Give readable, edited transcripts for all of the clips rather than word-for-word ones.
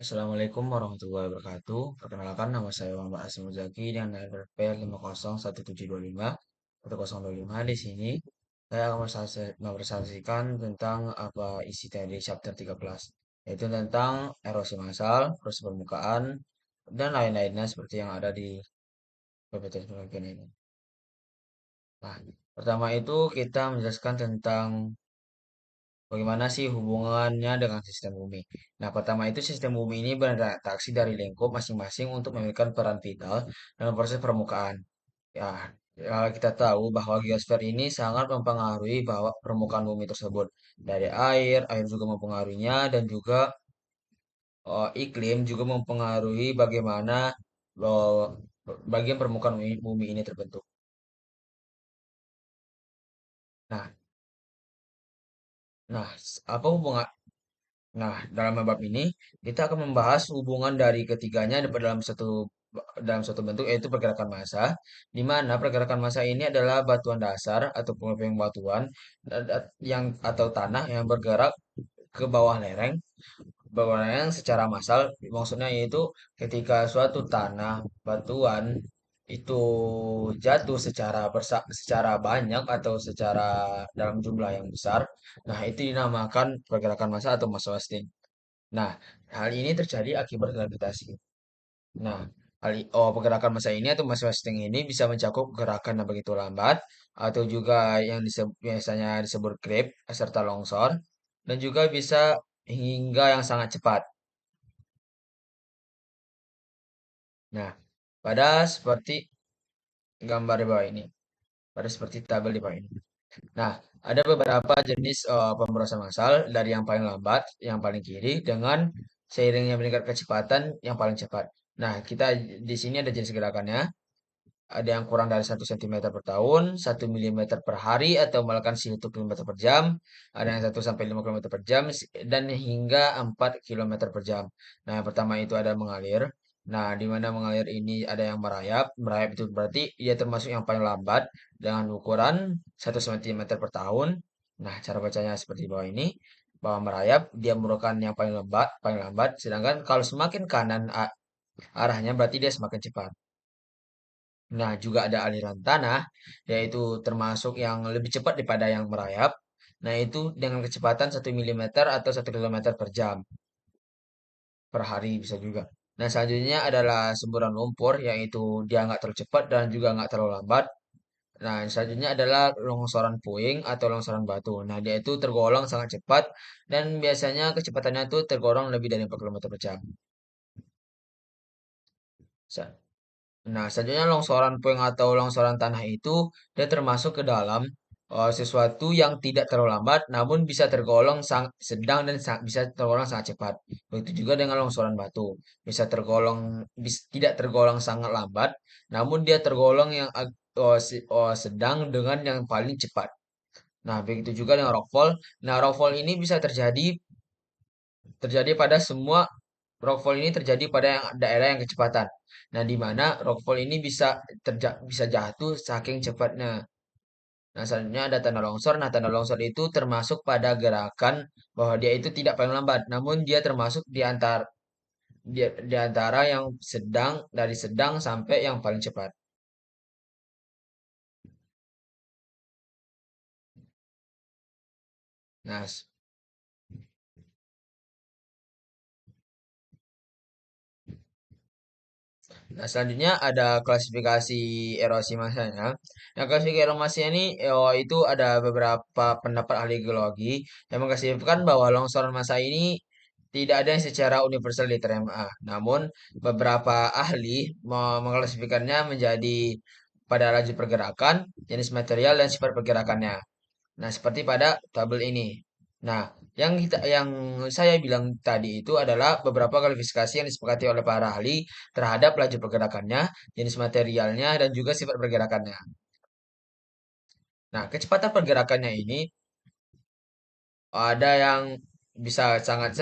Assalamualaikum warahmatullahi wabarakatuh. Perkenalkan nama saya Muhammad Asim Muzaki dengan NPWP 501725 Di sini saya akan mempresentasikan tentang apa isi dari chapter 13, yaitu tentang erosi massal, erosi permukaan, dan lain-lainnya seperti yang ada di PPT bagian ini. Nah, pertama itu kita menjelaskan tentang bagaimana sih hubungannya dengan sistem bumi? Nah, pertama itu sistem bumi ini berinteraksi dari lingkup masing-masing untuk memiliki peran vital dalam proses permukaan. Ya, kita tahu bahwa geosfer ini sangat mempengaruhi bahwa permukaan bumi tersebut. Dari air juga mempengaruhinya dan juga iklim juga mempengaruhi bagaimana eh, bagian permukaan bumi ini terbentuk. Nah, apa hubungan? Nah, dalam bab ini kita akan membahas hubungan dari ketiganya dalam satu bentuk, yaitu pergerakan massa, di mana pergerakan massa ini adalah batuan dasar atau puing batuan yang atau tanah yang bergerak ke bawah lereng secara massal. Maksudnya yaitu ketika suatu tanah batuan itu jatuh secara banyak atau secara dalam jumlah yang besar, nah itu dinamakan pergerakan massa atau mass wasting. Nah, hal ini terjadi akibat gravitasi. Nah, pergerakan massa ini atau mass wasting ini bisa mencakup gerakan yang begitu lambat atau juga yang biasanya disebut creep serta longsor, dan juga bisa hingga yang sangat cepat. Nah, pada seperti gambar di bawah ini, pada seperti tabel di bawah ini. Nah, ada beberapa jenis pemborosan massal dari yang paling lambat, yang paling kiri, dengan seiringnya meningkat kecepatan yang paling cepat. Nah, kita di sini ada jenis gerakannya. Ada yang kurang dari 1 cm per tahun, 1 mm per hari, atau bahkan 1 km per jam. Ada yang 1 sampai 5 km per jam, dan hingga 4 km per jam. Nah, yang pertama itu ada mengalir. Nah, di mana mengalir ini ada yang merayap. Merayap itu berarti ia termasuk yang paling lambat dengan ukuran 1 cm per tahun. Nah, cara bacanya seperti bawah ini. Bahwa merayap, dia merupakan yang paling lambat. Sedangkan kalau semakin kanan arahnya berarti dia semakin cepat. Nah, juga ada aliran tanah, yaitu termasuk yang lebih cepat daripada yang merayap. Nah, itu dengan kecepatan 1 mm atau 1 km per jam, per hari bisa juga. Nah, selanjutnya adalah semburan lumpur, yaitu dia nggak terlalu cepat dan juga nggak terlalu lambat. Nah, selanjutnya adalah longsoran puing atau longsoran batu. Nah, dia itu tergolong sangat cepat dan biasanya kecepatannya itu tergolong lebih dari 4 km per jam. Sa- Nah, selanjutnya longsoran puing atau longsoran tanah itu dia termasuk ke dalam sesuatu yang tidak terlalu lambat, namun bisa tergolong sedang dan bisa tergolong sangat cepat. Begitu juga dengan longsoran batu, tidak tergolong sangat lambat, namun dia tergolong yang sedang dengan yang paling cepat. Nah, begitu juga dengan rockfall. Nah, rockfall ini bisa terjadi pada semua rockfall ini terjadi pada daerah yang kecepatan. Nah, di mana rockfall ini bisa jatuh saking cepatnya. Nah, selanjutnya ada tanah longsor. Nah, tanah longsor itu termasuk pada gerakan bahwa dia itu tidak paling lambat, namun dia termasuk di antara yang dari sedang sampai yang paling cepat. Nah, selanjutnya ada klasifikasi erosi masanya. Nah, klasifikasi erosi masanya ini itu ada beberapa pendapat ahli geologi yang mengklasifikasikan bahwa longsoran massa ini tidak ada yang secara universal diterima. Namun, beberapa ahli mengklasifikasinya menjadi pada laju pergerakan, jenis material, dan sifat pergerakannya. Nah, seperti pada tabel ini. Nah, yang saya bilang tadi itu adalah beberapa kualifikasi yang disepakati oleh para ahli terhadap laju pergerakannya, jenis materialnya, dan juga sifat pergerakannya. Nah, kecepatan pergerakannya ini ada yang bisa sangat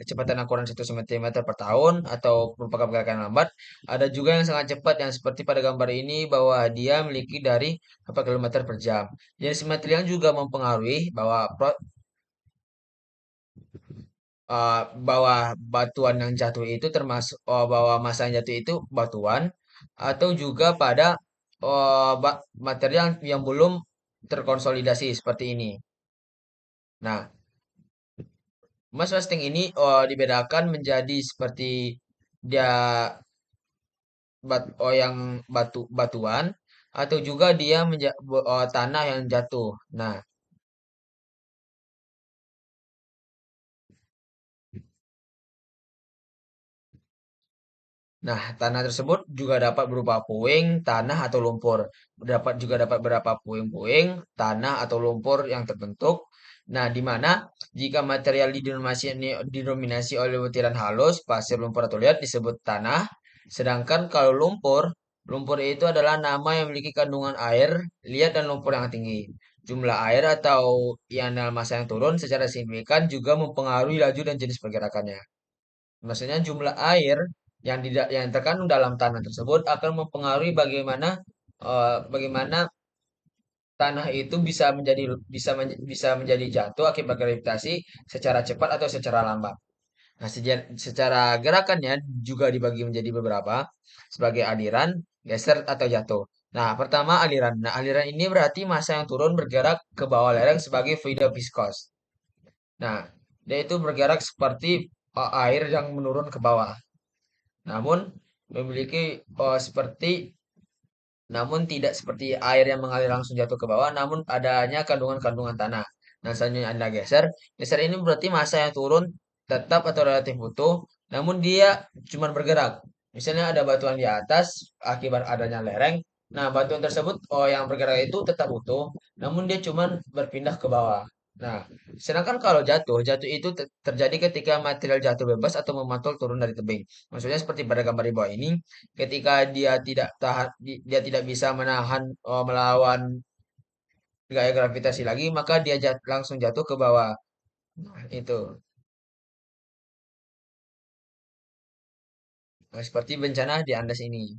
kecepatan yang kurang 1 cm per tahun atau merupakan pergerakan lambat. Ada juga yang sangat cepat yang seperti pada gambar ini bahwa dia memiliki dari 4 km per jam. Jenis material juga mempengaruhi bahwa bawah batuan yang jatuh itu termasuk bawah massa yang jatuh itu batuan atau juga pada material yang belum terkonsolidasi seperti ini. Nah, mass wasting ini dibedakan menjadi seperti dia yang batuan atau juga dia tanah yang jatuh. Nah, tanah tersebut juga dapat berupa puing, tanah atau lumpur. Dapat beberapa puing-puing, tanah atau lumpur yang terbentuk. Nah, di mana jika material didominasi oleh butiran halus, pasir, lumpur atau liat disebut tanah. Sedangkan kalau lumpur itu adalah nama yang memiliki kandungan air, liat dan lumpur yang tinggi. Jumlah air atau ional massa yang turun secara signifikan juga mempengaruhi laju dan jenis pergerakannya. Maksudnya jumlah air yang terkandung dalam tanah tersebut akan mempengaruhi bagaimana tanah itu bisa menjadi jatuh akibat gravitasi secara cepat atau secara lambat. Nah, secara gerakannya juga dibagi menjadi beberapa sebagai aliran, geser atau jatuh. Nah, pertama aliran. Nah, aliran ini berarti massa yang turun bergerak ke bawah lereng sebagai fluida viskos. Nah, dia itu bergerak seperti air yang menurun ke bawah. Namun memiliki seperti namun tidak seperti air yang mengalir langsung jatuh ke bawah, namun adanya kandungan-kandungan tanah. Nah, selanjutnya ada geser. Geser ini berarti massa yang turun tetap atau relatif utuh, namun dia cuma bergerak. Misalnya ada batuan di atas akibat adanya lereng. Nah, batuan tersebut yang bergerak itu tetap utuh, namun dia cuma berpindah ke bawah. Nah, sedangkan kalau jatuh itu terjadi ketika material jatuh bebas atau memantul turun dari tebing. Maksudnya seperti pada gambar di bawah ini, ketika dia tidak bisa melawan gaya gravitasi lagi, maka dia langsung jatuh ke bawah. Nah, itu. Nah, seperti bencana di Andes ini.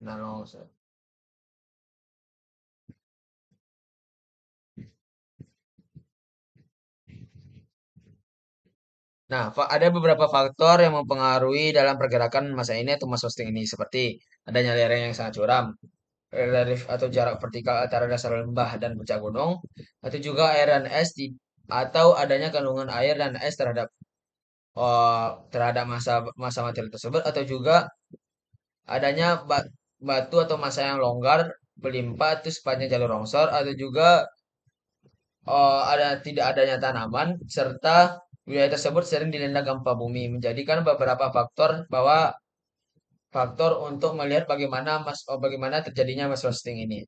Nah, longsor. Nah, ada beberapa faktor yang mempengaruhi dalam pergerakan massa ini atau mass hosting ini, seperti adanya lereng yang sangat curam, relief atau jarak vertikal antara dasar lembah dan puncak gunung, atau juga air dan es atau adanya kandungan air dan es terhadap massa massa material tersebut, atau juga adanya batu atau massa yang longgar berlimpah itu sepanjang jalur longsor, atau juga tidak adanya tanaman serta wilayah tersebut sering dilanda gempa bumi, menjadikan beberapa faktor untuk melihat bagaimana terjadinya mass roasting ini.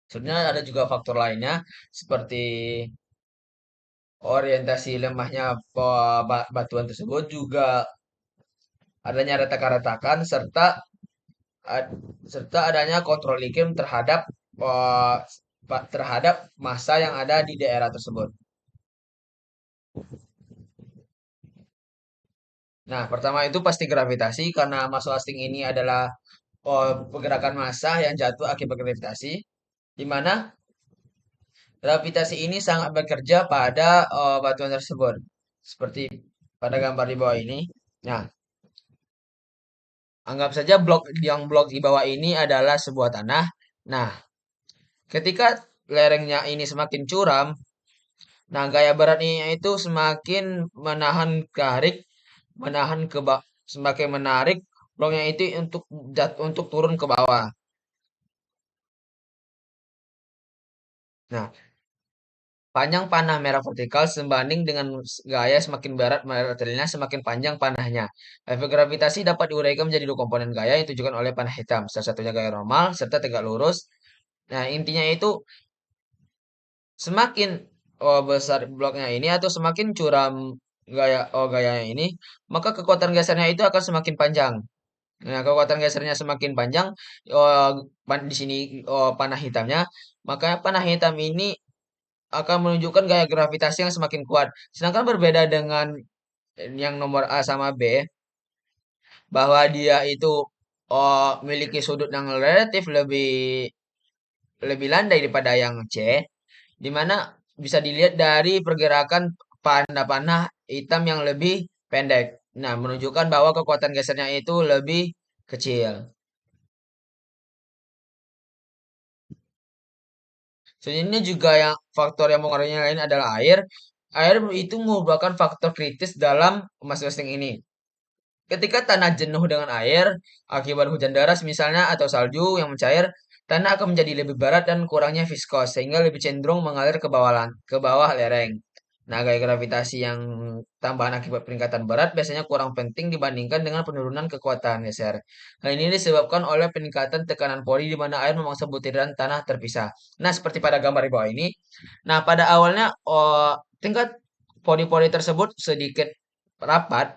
Sebenarnya ada juga faktor lainnya seperti orientasi lemahnya batuan tersebut, juga adanya retakan-retakan ad- serta adanya kontrol iklim eh, terhadap massa yang ada di daerah tersebut. Nah, pertama itu pasti gravitasi, karena mass wasting ini adalah pergerakan massa yang jatuh akibat gravitasi, di mana gravitasi ini sangat bekerja pada batuan tersebut, seperti pada gambar di bawah ini. Nah, anggap saja blok di bawah ini adalah sebuah tanah. Nah, ketika lerengnya ini semakin curam, nah gaya beratnya itu semakin menahan garik, menahan semakin menarik bloknya itu untuk turun ke bawah. Nah, panjang panah merah vertikal sebanding dengan gaya semakin berat materialnya, semakin panjang panahnya. Efek gravitasi dapat diuraikan menjadi dua komponen gaya yang ditujukan oleh panah hitam. Salah satunya gaya normal serta tegak lurus. Nah, intinya itu semakin besar bloknya ini atau semakin curam gayanya ini, maka kekuatan gesernya itu akan semakin panjang. Nah, kekuatan gesernya semakin panjang, eh, di sini panah hitamnya, maka panah hitam ini akan menunjukkan gaya gravitasi yang semakin kuat. Sedangkan berbeda dengan yang nomor A sama B, bahwa dia itu memiliki sudut yang relatif lebih lebih landai daripada yang C, di mana bisa dilihat dari pergerakan panah hitam yang lebih pendek. Nah, menunjukkan bahwa kekuatan gesernya itu lebih kecil. Sebenarnya juga yang faktor yang mempengaruhi yang lain adalah air. Air itu merupakan faktor kritis dalam emas roasting ini. Ketika tanah jenuh dengan air, akibat hujan deras misalnya atau salju yang mencair, tanah akan menjadi lebih berat dan kurangnya viskos, sehingga lebih cenderung mengalir ke bawah lereng. Nah, gaya gravitasi yang tambahan akibat peningkatan berat biasanya kurang penting dibandingkan dengan penurunan kekuatan geser. Hal ini disebabkan oleh peningkatan tekanan pori di mana air memaksa butiran tanah terpisah. Nah, seperti pada gambar di bawah ini. Nah, pada awalnya tingkat pori-pori tersebut sedikit rapat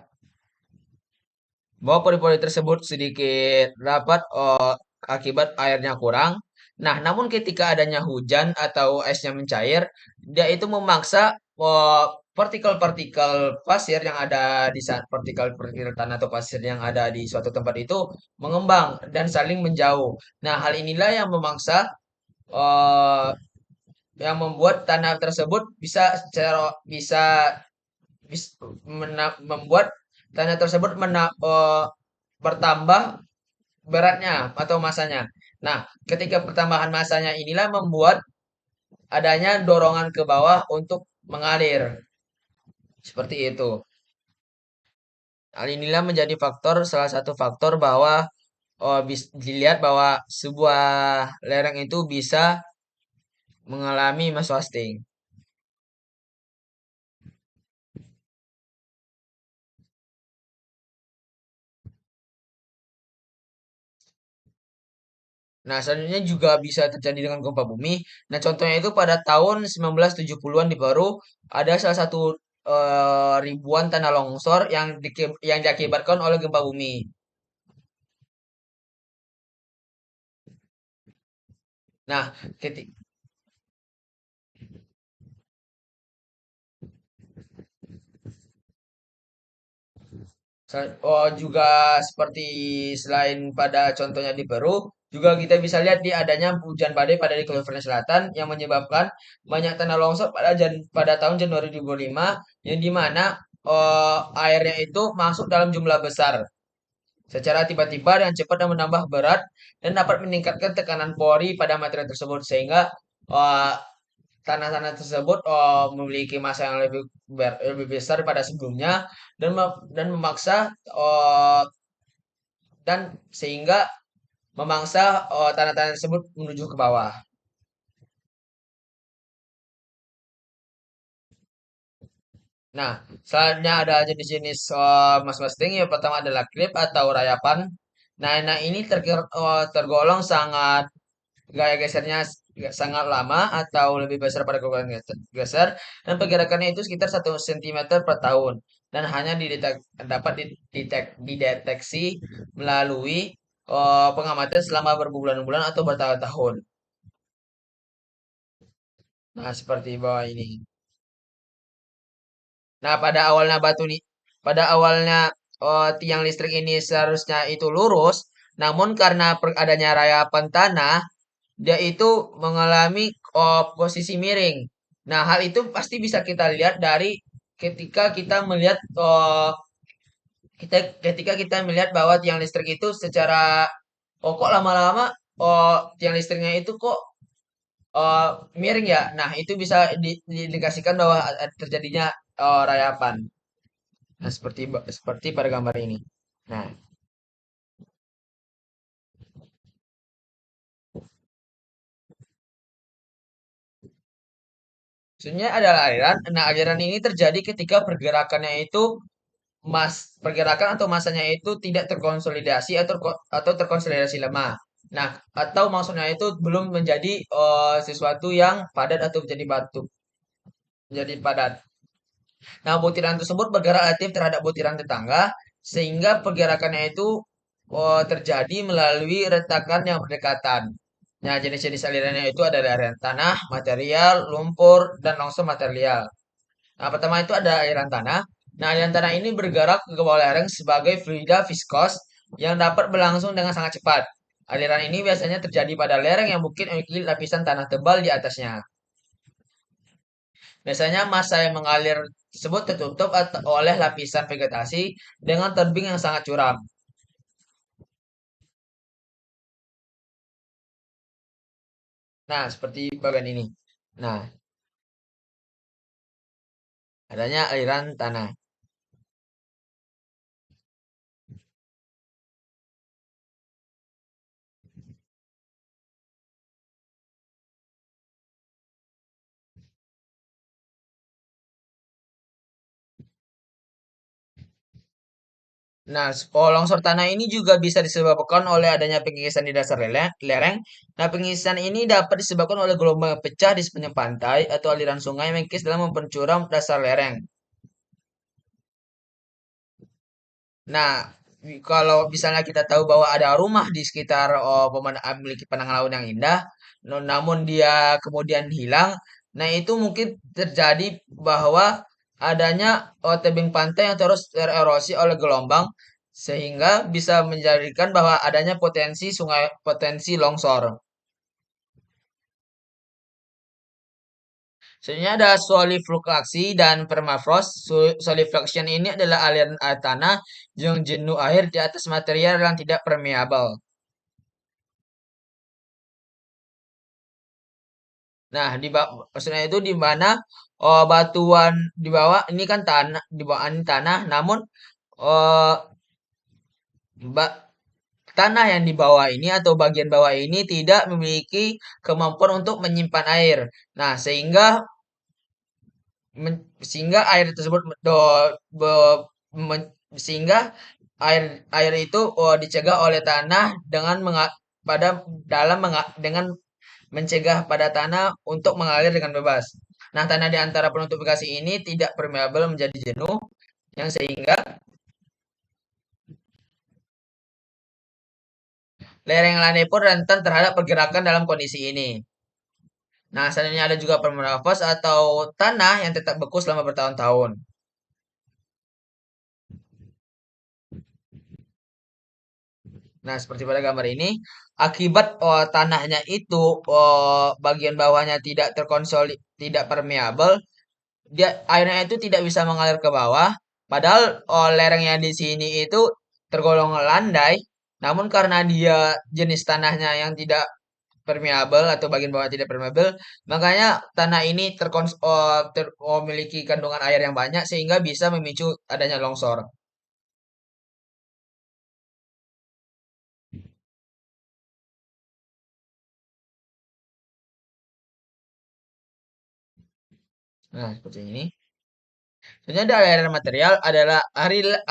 bahwa pori-pori tersebut sedikit rapat akibat airnya kurang. Nah, namun ketika adanya hujan atau esnya mencair, dia itu memaksa partikel-partikel pasir yang ada di saat partikel-partikel tanah atau pasir yang ada di suatu tempat itu mengembang dan saling menjauh. Nah, hal inilah yang memaksa eh, yang membuat tanah tersebut bisa membuat tanah tersebut bertambah beratnya atau masanya. Nah, ketika pertambahan masanya inilah membuat adanya dorongan ke bawah untuk mengalir. Seperti itu. Hal inilah menjadi salah satu faktor bahwa dilihat bahwa sebuah lereng itu bisa mengalami mass wasting. Nah, selanjutnya juga bisa terjadi dengan gempa bumi. Nah, contohnya itu pada tahun 1970-an di Peru ada salah satu ribuan tanah longsor yang diakibatkan oleh gempa bumi. Nah, ketika juga seperti selain pada contohnya di Peru, juga kita bisa lihat di adanya hujan badai pada di California Selatan yang menyebabkan banyak tanah longsor pada tahun Januari 2005 yang dimana airnya itu masuk dalam jumlah besar secara tiba-tiba dan cepat dan menambah berat dan dapat meningkatkan tekanan pori pada material tersebut sehingga eh, tanah-tanah tersebut memiliki massa yang lebih besar pada sebelumnya dan memaksa eh, dan sehingga memaksa tanah-tanah tersebut menuju ke bawah. Nah, selanjutnya ada jenis-jenis emas masting. Yang pertama adalah klip atau rayapan. Nah, ini tergolong sangat gaya gesernya sangat lama atau lebih besar pada kekuatan geser dan pergerakannya itu sekitar 1 cm per tahun dan hanya dapat dideteksi melalui pengamatan selama berbulan-bulan atau bertahun-tahun. Nah, seperti bawah ini. Nah, pada awalnya tiang listrik ini seharusnya itu lurus, namun karena adanya rayapan tanah, dia itu mengalami posisi miring. Nah, hal itu pasti bisa kita lihat dari ketika kita melihat ketika kita melihat bahwa tiang listrik itu secara kok lama-lama tiang listriknya itu kok eh, miring ya. Nah, itu bisa diindikasikan bahwa terjadinya rayapan. Nah, seperti pada gambar ini. Nah, sebenarnya adalah aliran. Nah, aliran ini terjadi ketika pergerakan atau masanya itu tidak terkonsolidasi atau terkonsolidasi lemah. Nah, atau maksudnya itu belum menjadi sesuatu yang padat atau menjadi padat. Nah, butiran tersebut bergerak relatif terhadap butiran tetangga sehingga pergerakannya itu terjadi melalui retakan yang berdekatan. Nah, jenis-jenis alirannya itu ada dari aliran tanah, material, lumpur, dan longsor material. Nah, pertama itu ada aliran tanah. Nah, aliran tanah ini bergerak ke bawah lereng sebagai fluida viskos yang dapat berlangsung dengan sangat cepat. Aliran ini biasanya terjadi pada lereng yang mungkin memiliki lapisan tanah tebal di atasnya. Biasanya massa yang mengalir tersebut tertutup oleh lapisan vegetasi dengan tebing yang sangat curam. Nah, seperti bagian ini. Nah, adanya aliran tanah. Nah, longsor tanah ini juga bisa disebabkan oleh adanya pengikisan di dasar lereng. Nah, pengikisan ini dapat disebabkan oleh gelombang yang pecah di sepanjang pantai atau aliran sungai yang mengikis dalam mempercuram dasar lereng. Nah, kalau misalnya kita tahu bahwa ada rumah di sekitar memiliki pandangan laut yang indah, namun dia kemudian hilang, nah itu mungkin terjadi bahwa adanya tebing pantai yang terus tererosi oleh gelombang sehingga bisa menjadikan bahwa adanya potensi sungai potensi longsor. Sebenarnya ada solifluksi dan permafrost. Solifluction ini adalah aliran air tanah yang jenuh air di atas material yang tidak permeable. Nah, maksudnya itu di mana batuan di bawah ini kan tanah, di bawah ini tanah, namun eh, ba- tanah yang di bawah ini atau bagian bawah ini tidak memiliki kemampuan untuk menyimpan air. Nah, sehingga air tersebut sehingga air itu dicegah oleh tanah dengan pada dengan mencegah pada tanah untuk mengalir dengan bebas. Nah, tanah di antara penutup bekasi ini tidak permeabel menjadi jenuh, yang sehingga lereng landai pun rentan terhadap pergerakan dalam kondisi ini. Nah, selanjutnya ada juga permafrost atau tanah yang tetap beku selama bertahun-tahun. Nah, seperti pada gambar ini, akibat tanahnya itu bagian bawahnya tidak tidak permeabel, dia airnya itu tidak bisa mengalir ke bawah. Padahal lereng yang di sini itu tergolong landai, namun karena dia jenis tanahnya yang tidak permeabel atau bagian bawah tidak permeabel, makanya tanah ini memiliki kandungan air yang banyak sehingga bisa memicu adanya longsor. Nah, seperti ini. Sebenarnya ada aliran material adalah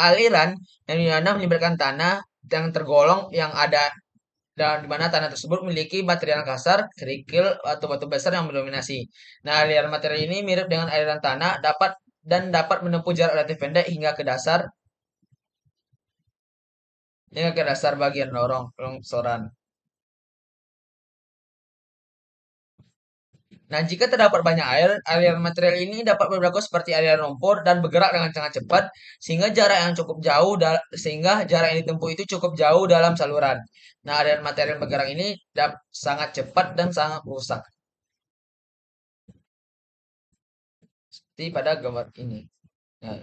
aliran yang di mana menyebabkan tanah yang tergolong yang ada dan di mana tanah tersebut memiliki material kasar, kerikil atau batu besar yang mendominasi. Nah, aliran material ini mirip dengan aliran tanah dapat menempuh jarak relatif pendek hingga ke dasar bagian lorong longsoran. Nah, jika terdapat banyak air, aliran material ini dapat berlaku seperti aliran lumpur dan bergerak dengan sangat cepat sehingga jarak yang ditempuh itu cukup jauh dalam saluran. Nah, aliran material bergerak ini sangat cepat dan sangat rusak. Seperti pada gambar ini. Nah,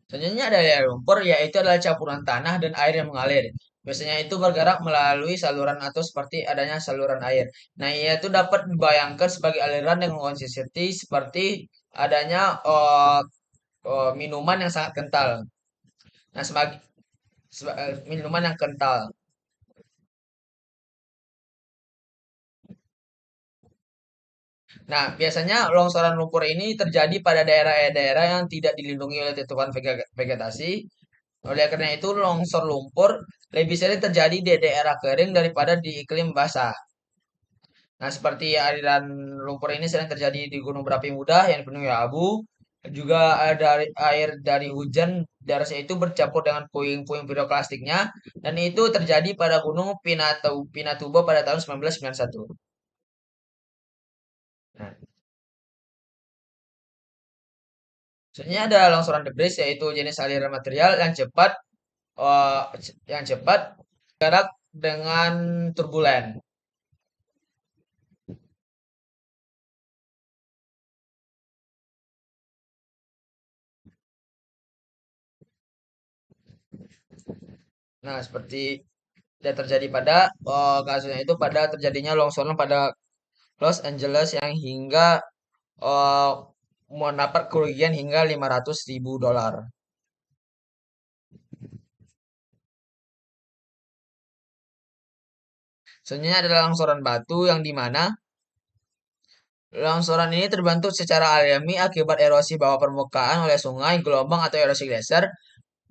selanjutnya ada air lumpur, yaitu adalah campuran tanah dan air yang mengalir. Biasanya itu bergerak melalui saluran atau seperti adanya saluran air. Nah, ia itu dapat dibayangkan sebagai aliran dengan konsistensi seperti adanya minuman yang sangat kental. Nah, minuman yang kental. Nah, biasanya longsoran lumpur ini terjadi pada daerah-daerah yang tidak dilindungi oleh tutupan vegetasi. Oleh karena itu, longsor lumpur lebih sering terjadi di daerah kering daripada di iklim basah. Nah, seperti aliran lumpur ini sering terjadi di gunung berapi muda yang dipenuhi abu. Juga dari air dari hujan darahnya itu bercampur dengan puing-puing piroklastiknya. Dan itu terjadi pada gunung Pinatubo pada tahun 1991. Nah, selanjutnya ada longsoran debris yaitu jenis aliran material eh, yang cepat gerak dengan turbulen. Nah, seperti yang terjadi pada kasusnya itu pada terjadinya longsoran pada Los Angeles yang hingga eh, mendapat kerugian hingga 500.000 dolar. Sebenarnya adalah longsoran batu yang dimana longsoran ini terbentuk secara alami akibat erosi bawah permukaan oleh sungai, gelombang, atau erosi gletser.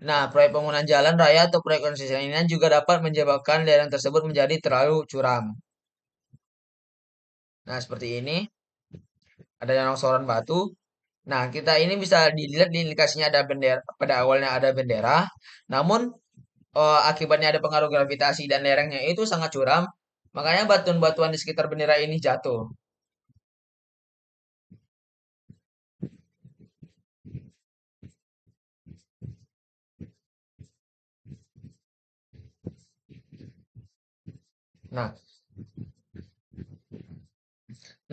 Nah, proyek pembangunan jalan raya atau proyek konstruksi lainnya juga dapat menyebabkan lereng tersebut menjadi terlalu curam. Nah, seperti ini, adanya longsoran batu. Nah, kita ini bisa dilihat di indikasinya ada bendera, pada awalnya ada bendera, namun akibatnya ada pengaruh gravitasi dan lerengnya itu sangat curam, makanya batuan-batuan di sekitar bendera ini jatuh.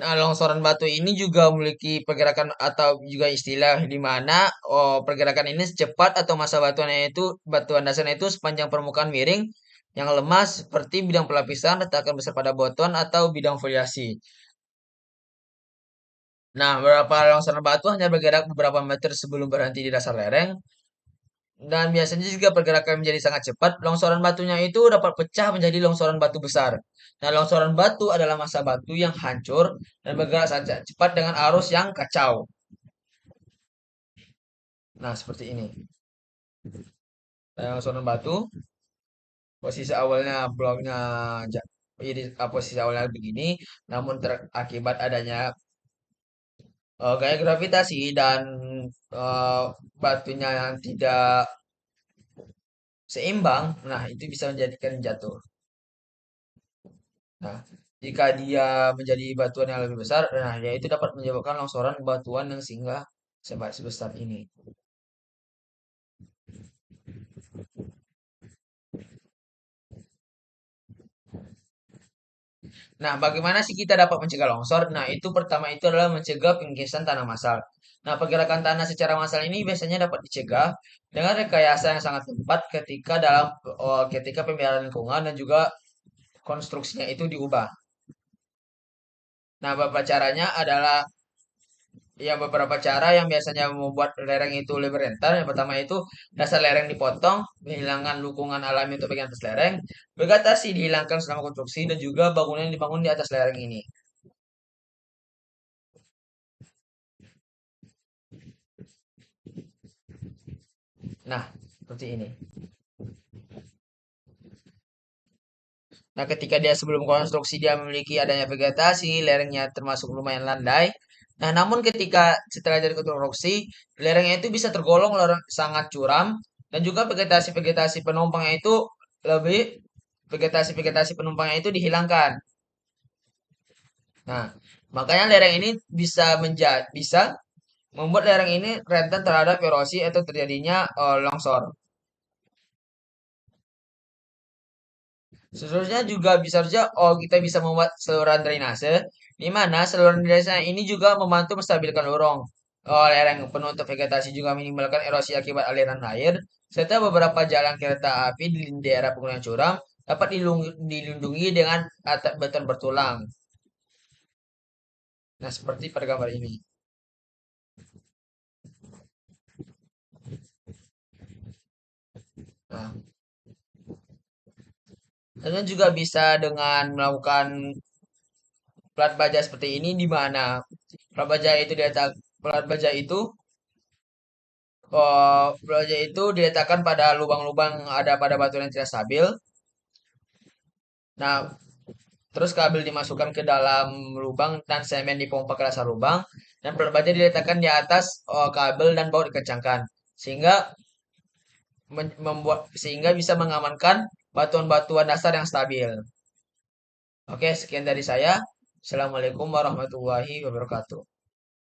Nah, longsoran batu ini juga memiliki pergerakan atau juga istilah di mana pergerakan ini secepat atau massa batuannya itu batuan dasarnya itu sepanjang permukaan miring yang lemah seperti bidang pelapisan letakkan besar pada batuan atau bidang foliasi. Nah, beberapa longsoran batu hanya bergerak beberapa meter sebelum berhenti di dasar lereng. Dan biasanya juga pergerakan menjadi sangat cepat. Longsoran batunya itu dapat pecah menjadi longsoran batu besar. Nah, longsoran batu adalah massa batu yang hancur dan bergerak sangat cepat dengan arus yang kacau. Nah, seperti ini. Nah, longsoran batu, posisi awalnya bloknya jadi posisi awalnya begini, namun akibat adanya gaya gravitasi dan eh, batunya yang tidak seimbang, nah itu bisa menjadikan jatuh. Nah, jika dia menjadi batuan yang lebih besar, nah ya itu dapat menyebabkan longsoran batuan yang singgah sebesar ini. Nah, bagaimana sih kita dapat mencegah longsor? Nah, itu pertama itu adalah mencegah penggeseran tanah massal. Nah, pergerakan tanah secara massal ini biasanya dapat dicegah dengan rekayasa yang sangat tepat ketika pemeliharaan lingkungan dan juga konstruksinya itu diubah. Nah, beberapa caranya adalah beberapa cara yang biasanya membuat lereng itu lebih rentan. Yang pertama itu dasar lereng dipotong, menghilangkan dukungan alami untuk bagian atas lereng, vegetasi dihilangkan selama konstruksi, dan juga bangunan yang dibangun di atas lereng ini. Nah, seperti ini. Nah, ketika dia sebelum konstruksi dia memiliki adanya vegetasi, lerengnya termasuk lumayan landai. Nah, namun ketika setelah jadi konstruksi, lerengnya itu bisa tergolong lereng sangat curam dan juga vegetasi-vegetasi penumpangnya itu lebih vegetasi-vegetasi penumpangnya itu dihilangkan. Nah, makanya lereng ini bisa membuat lereng ini rentan terhadap erosi atau terjadinya longsor. Seterusnya juga bisa saja kita bisa membuat saluran drainase, di mana saluran drainase ini juga membantu menstabilkan lorong. Lereng penutup vegetasi juga minimalkan erosi akibat aliran air, serta beberapa jalan kereta api di daerah pegunungan curam dapat dilindungi dengan atap beton bertulang. Nah, seperti pada gambar ini. Nah, dan juga bisa dengan melakukan plat baja seperti ini di mana plat baja itu plat baja itu diletakkan pada lubang-lubang ada pada batuan yang tidak stabil. Nah, terus kabel dimasukkan ke dalam lubang dan semen dipompa ke dasar lubang dan plat baja diletakkan di atas kabel dan baut dikencangkan sehingga sehingga bisa mengamankan batuan-batuan dasar yang stabil. Oke, sekian dari saya. Assalamualaikum warahmatullahi wabarakatuh.